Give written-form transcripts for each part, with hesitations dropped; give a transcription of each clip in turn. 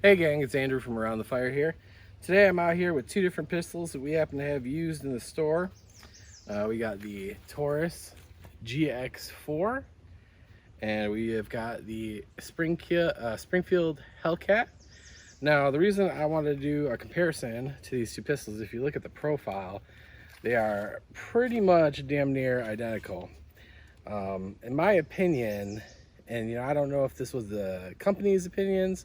Hey gang, it's Andrew from Around the Fire here. Today I'm out here with two different pistols that we happen to have used in the store. We got the Taurus GX4 and we have got the Springfield Hellcat. Now the reason I wanted to do a comparison to these two pistols, if you look at the profile, they are pretty much damn near identical. In my opinion, and I don't know if this was the company's opinions,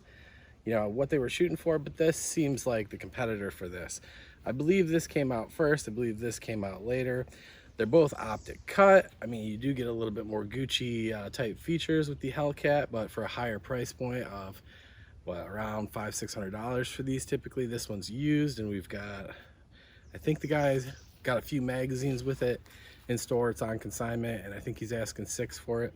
what they were shooting for, but this seems like the competitor for this. I believe this came out first. I believe this came out later. They're both optic cut. I mean, you do get a little bit more Gucci type features with the Hellcat, but for a higher price point of around $500–600 for these. Typically this one's used, and we've got, I think the guy's got a few magazines with it in store. It's on consignment, and I think he's asking $6 for it.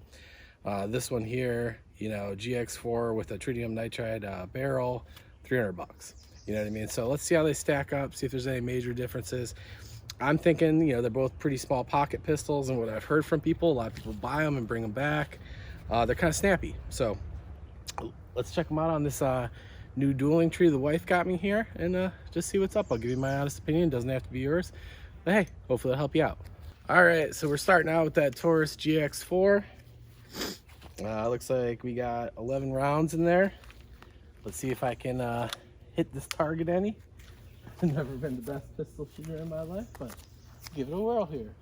This one here, GX4 with a tritium nitride barrel, $300. You know what I mean? So let's see how they stack up, see if there's any major differences. I'm thinking, they're both pretty small pocket pistols, and what I've heard from people, a lot of people buy them and bring them back. They're kind of snappy. So let's check them out on this new dueling tree the wife got me here, and just see what's up. I'll give you my honest opinion. It doesn't have to be yours, but hey, hopefully it'll help you out. All right, so we're starting out with that Taurus GX4. Looks like we got 11 rounds in there. Let's see if I can hit this target any. I've never been the best pistol shooter in my life, but let's give it a whirl here.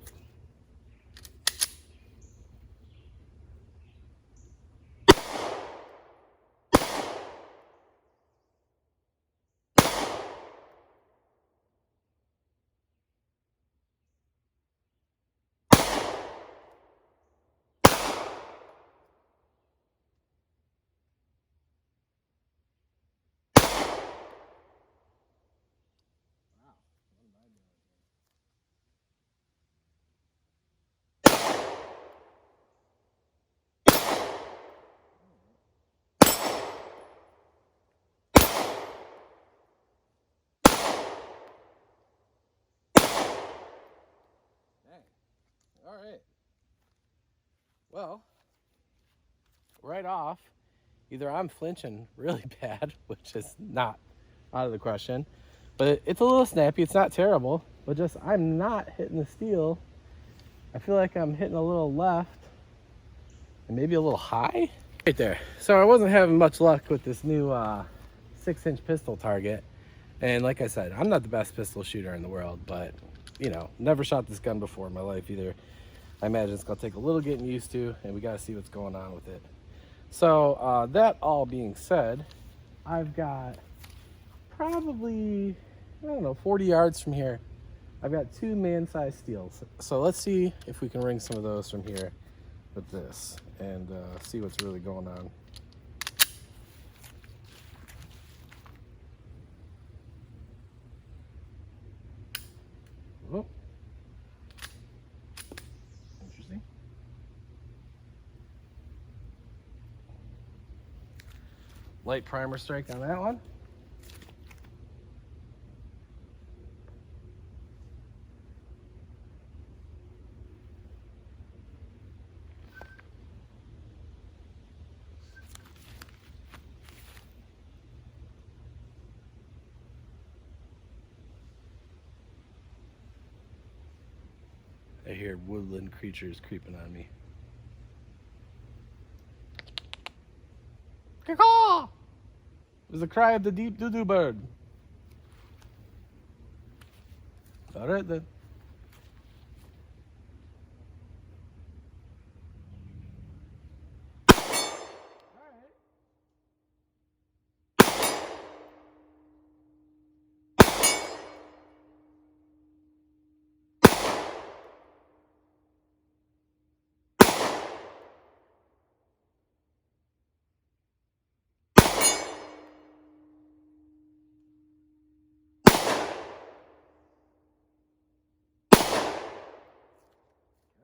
All right. Well, right off, either I'm flinching really bad, which is not out of the question, but it's a little snappy. It's not terrible, but just I'm not hitting the steel. I feel like I'm hitting a little left and maybe a little high. Right there. So I wasn't having much luck with this new 6-inch pistol target. And like I said, I'm not the best pistol shooter in the world, but never shot this gun before in my life either. I imagine it's gonna take a little getting used to, and we gotta see what's going on with it. So that all being said, I've got probably, I don't know, 40 yards from here, I've got two man-sized steels. So let's see if we can ring some of those from here with this and see what's really going on. Oh. Interesting. Light primer strike on that one. I hear woodland creatures creeping on me. Caw-caw! It was the cry of the deep doo-doo bird. All right then.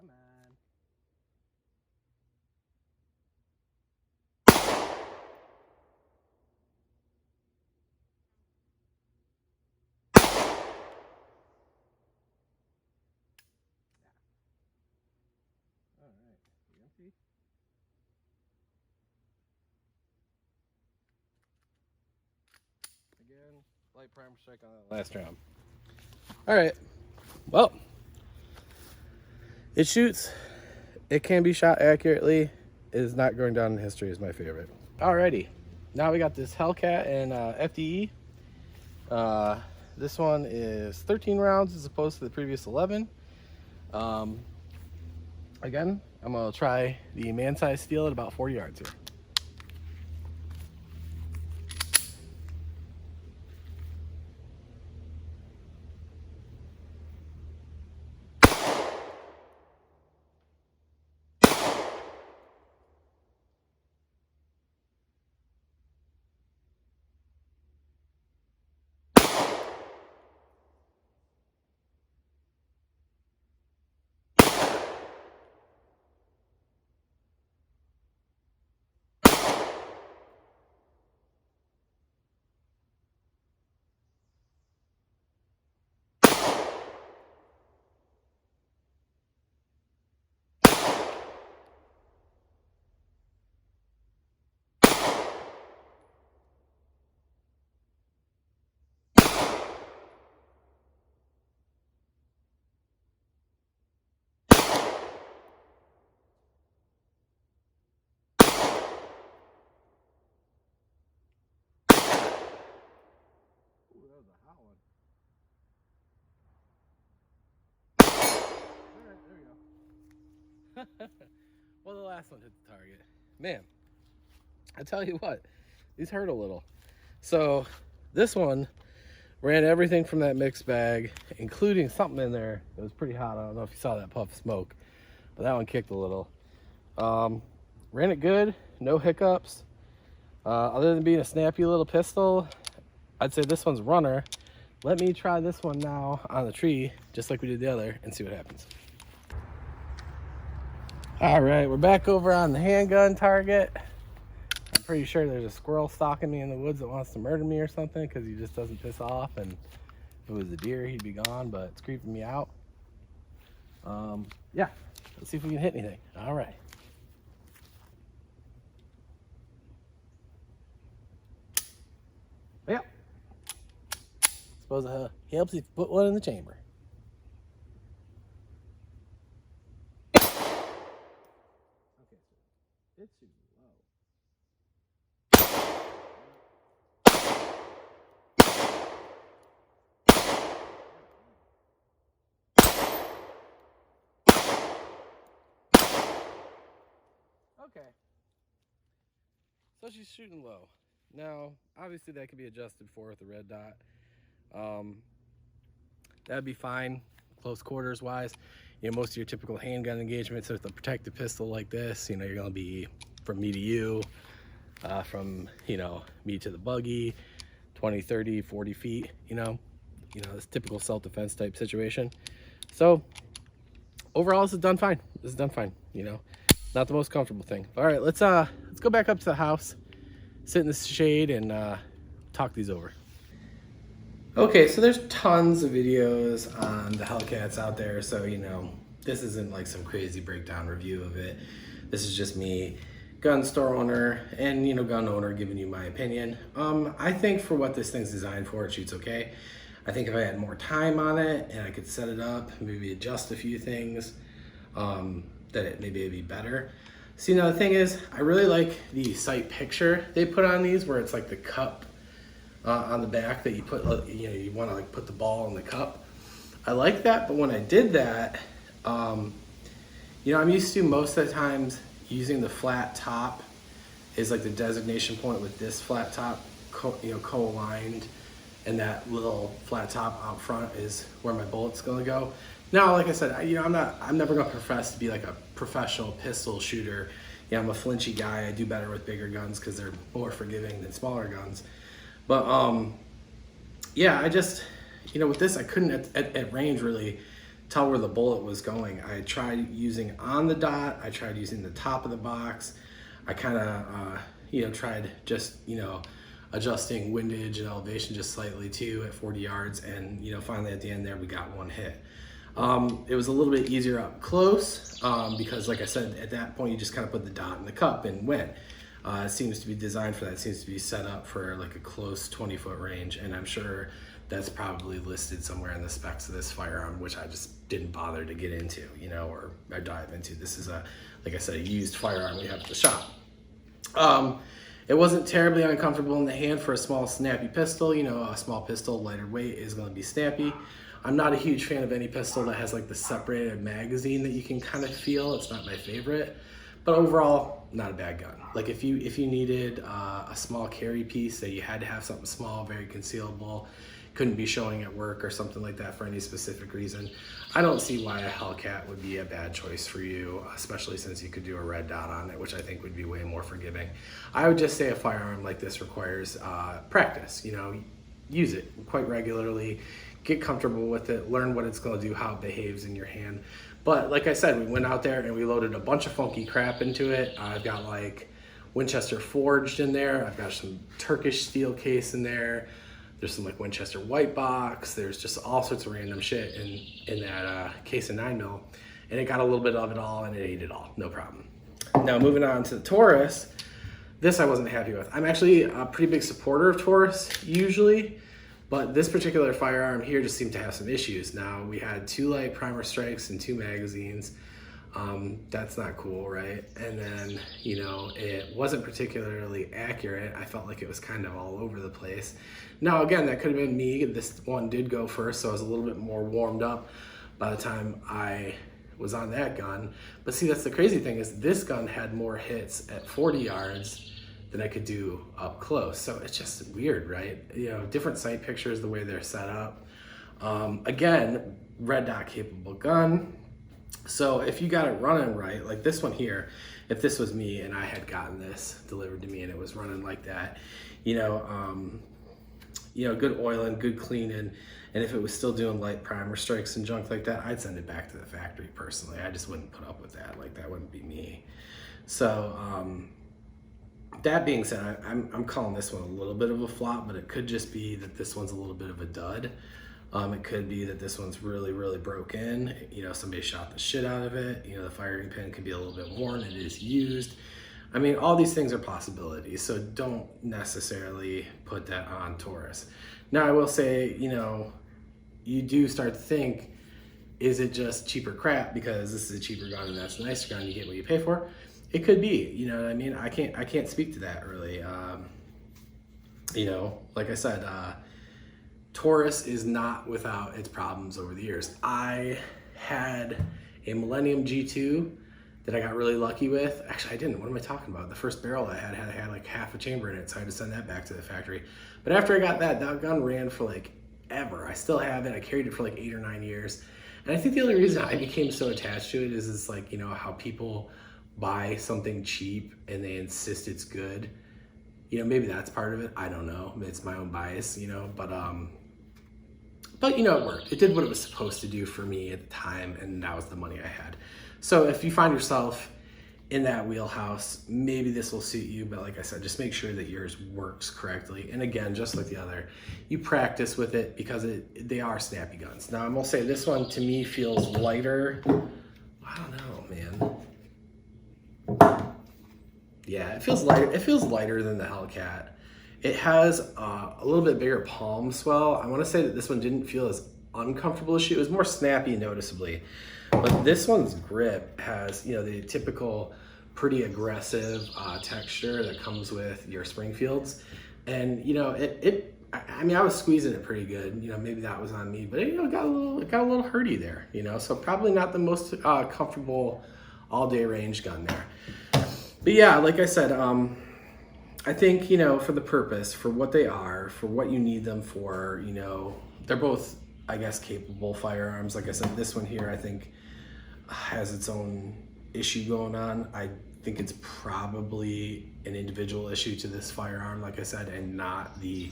Come on. All right. You empty? Light primer strike on that last round. All right. Well, it shoots. It can be shot accurately. It is not going down in history as my favorite. Alrighty. Now we got this Hellcat and FDE. This one is 13 rounds as opposed to the previous 11. Again, I'm gonna try the man-sized steel at about 40 yards here. Ooh, that was a hot one. All right, there we go. Well, the last one hit the target. Man, I tell you what, these hurt a little. So this one ran everything from that mixed bag, including something in there that was pretty hot. I don't know if you saw that puff of smoke, but that one kicked a little. Ran it good, no hiccups. Other than being a snappy little pistol, I'd say this one's runner. Let me try this one now on the tree, just like we did the other, and see what happens. All right, we're back over on the handgun target. I'm pretty sure there's a squirrel stalking me in the woods that wants to murder me or something because he just doesn't piss off, and if it was a deer, he'd be gone, but it's creeping me out. Yeah, let's see if we can hit anything. All right. Yep. Suppose it helps if you put one in the chamber. Okay, so it's too low. Okay. So she's shooting low. Now, obviously that can be adjusted for with the red dot. That'd be fine, close quarters wise. You know, most of your typical handgun engagements with a protected pistol like this, you know, you're gonna be from me to you, from, you know, me to the buggy, 20, 30, 40 feet, you know, this typical self-defense type situation. So overall, this is done fine. This is done fine, you know, not the most comfortable thing. All right, let's go back up to the house, sit in the shade, and talk these over. Okay, so there's tons of videos on the Hellcats out there, so you know, this isn't like some crazy breakdown review of it. This is just me, gun store owner, and you know, gun owner giving you my opinion. I think for what this thing's designed for, it shoots okay. I think if I had more time on it and I could set it up, maybe adjust a few things, that maybe it'd be better. See, now the thing is, I really like the sight picture they put on these, where it's like the cup on the back that you put, you know, you want to like put the ball in the cup. I like that, but when I did that, you know, I'm used to most of the times using the flat top is like the designation point with this flat top, you know, co-aligned, and that little flat top out front is where my bullet's gonna go. Now, like I said, you know, I'm never gonna profess to be like a professional pistol shooter. Yeah, I'm a flinchy guy. I do better with bigger guns because they're more forgiving than smaller guns. But yeah, I just, you know, with this, I couldn't at range really tell where the bullet was going. I tried using on the dot. I tried using the top of the box. I kind of, you know, tried just, you know, adjusting windage and elevation just slightly too at 40 yards. And, you know, finally at the end there, we got one hit. It was a little bit easier up close because like I said, at that point, you just kind of put the dot in the cup and went. It seems to be designed for that. It seems to be set up for like a close 20-foot range, and I'm sure that's probably listed somewhere in the specs of this firearm, which I just didn't bother to get into, you know, or dive into. This is a, like I said, a used firearm we have at the shop. It wasn't terribly uncomfortable in the hand for a small snappy pistol. You know, a small pistol, lighter weight, is going to be snappy. I'm not a huge fan of any pistol that has like the separated magazine that you can kind of feel. It's not my favorite, but overall, not a bad gun. Like if you needed a small carry piece that you had to have something small, very concealable, couldn't be showing at work or something like that for any specific reason, I don't see why a Hellcat would be a bad choice for you, especially since you could do a red dot on it, which I think would be way more forgiving. I would just say a firearm like this requires practice. You know, use it quite regularly, get comfortable with it, learn what it's going to do, how it behaves in your hand. But like I said, we went out there and we loaded a bunch of funky crap into it. I've got like Winchester forged in there. I've got some Turkish steel case in there. There's some like Winchester white box. There's just all sorts of random shit in that case of 9mm. And it got a little bit of it all and it ate it all, no problem. Now moving on to the Taurus, this I wasn't happy with. I'm actually a pretty big supporter of Taurus usually, but this particular firearm here just seemed to have some issues. Now we had 2 light primer strikes and 2 magazines. That's not cool, right? And then, you know, it wasn't particularly accurate. I felt like it was kind of all over the place. Now, again, that could have been me. This one did go first, so I was a little bit more warmed up by the time I was on that gun. But see, that's the crazy thing, is this gun had more hits at 40 yards than I could do up close. So it's just weird, right? You know, different sight pictures, the way they're set up. Again, red dot capable gun. So if you got it running right, like this one here, if this was me and I had gotten this delivered to me and it was running like that, you know, good oiling, good cleaning, and if it was still doing light primer strikes and junk like that, I'd send it back to the factory personally. I just wouldn't put up with that. Like, that wouldn't be me. So that being said, I'm calling this one a little bit of a flop, but it could just be that this one's a little bit of a dud. It could be that this one's really, really broken. You know, somebody shot the shit out of it. You know, the firing pin could be a little bit worn. It is used. I mean, all these things are possibilities, so don't necessarily put that on Taurus. Now, I will say, you know, you do start to think, is it just cheaper crap because this is a cheaper gun and that's a nicer gun, you get what you pay for? It could be, you know what I mean? I can't speak to that really. You know, like I said, Taurus is not without its problems over the years. I had a Millennium G2 that I got really lucky with. Actually, I didn't. What am I talking about? The first barrel I had like half a chamber in it, so I had to send that back to the factory. But after I got that gun ran for like ever. I still have it. I carried it for like 8 or 9 years. And I think the only reason I became so attached to it is like, you know, how people buy something cheap and they insist it's good. You know, maybe that's part of it. I don't know. It's my own bias, you know, but you know, it worked. It did what it was supposed to do for me at the time, and that was the money I had. So if you find yourself in that wheelhouse, maybe this will suit you, but like I said, just make sure that yours works correctly. And again, just like the other, you practice with it because they are snappy guns. Now, I'm gonna say this one to me feels lighter. I don't know, man. Yeah, it feels lighter. It feels lighter than the Hellcat. It has a little bit bigger palm swell. I want to say that this one didn't feel as uncomfortable as she. It was more snappy noticeably. But this one's grip has, you know, the typical pretty aggressive texture that comes with your Springfields. And, you know, I mean, I was squeezing it pretty good. You know, maybe that was on me, but it, you know, got a little hurty there, you know, so probably not the most comfortable all-day range gun there. But yeah, like I said, I think, you know, for the purpose, for what they are, for what you need them for, you know, they're both, I guess, capable firearms. Like I said, this one here, I think, has its own issue going on. I think it's probably an individual issue to this firearm, like I said, and not the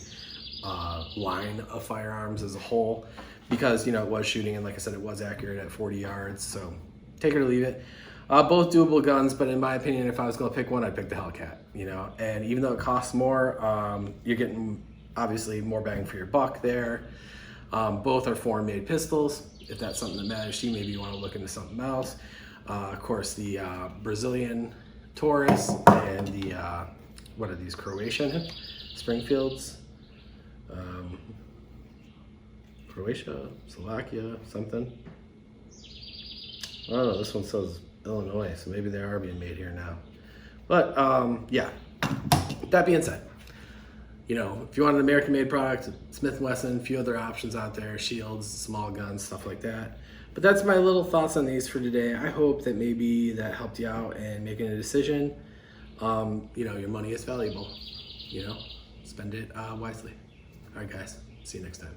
line of firearms as a whole, because, you know, it was shooting, and like I said, it was accurate at 40 yards, so take it or leave it. Both doable guns, but in my opinion, if I was gonna pick one, I'd pick the Hellcat, you know? And even though it costs more, you're getting obviously more bang for your buck there. Both are foreign-made pistols. If that's something that matters to you, maybe you wanna look into something else. Of course, the Brazilian Taurus and the, what are these, Croatian? Springfields? Croatia, Slovakia, something. I don't know, this one says Illinois, so maybe they are being made here now. But yeah, that being said, you know, if you want an American-made product, Smith & Wesson, a few other options out there, shields, small guns, stuff like that. But that's my little thoughts on these for today. I hope that maybe that helped you out in making a decision. You know, your money is valuable, you know, spend it wisely. All right, guys, see you next time.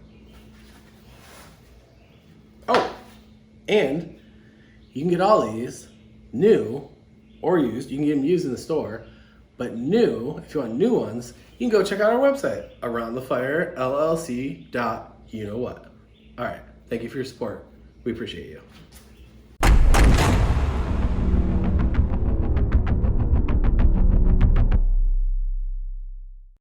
Oh, and you can get all these new or used. You can get them used in the store, but new, if you want new ones, you can go check out our website, aroundthefirellc.you-know-what. All right, thank you for your support. We appreciate you.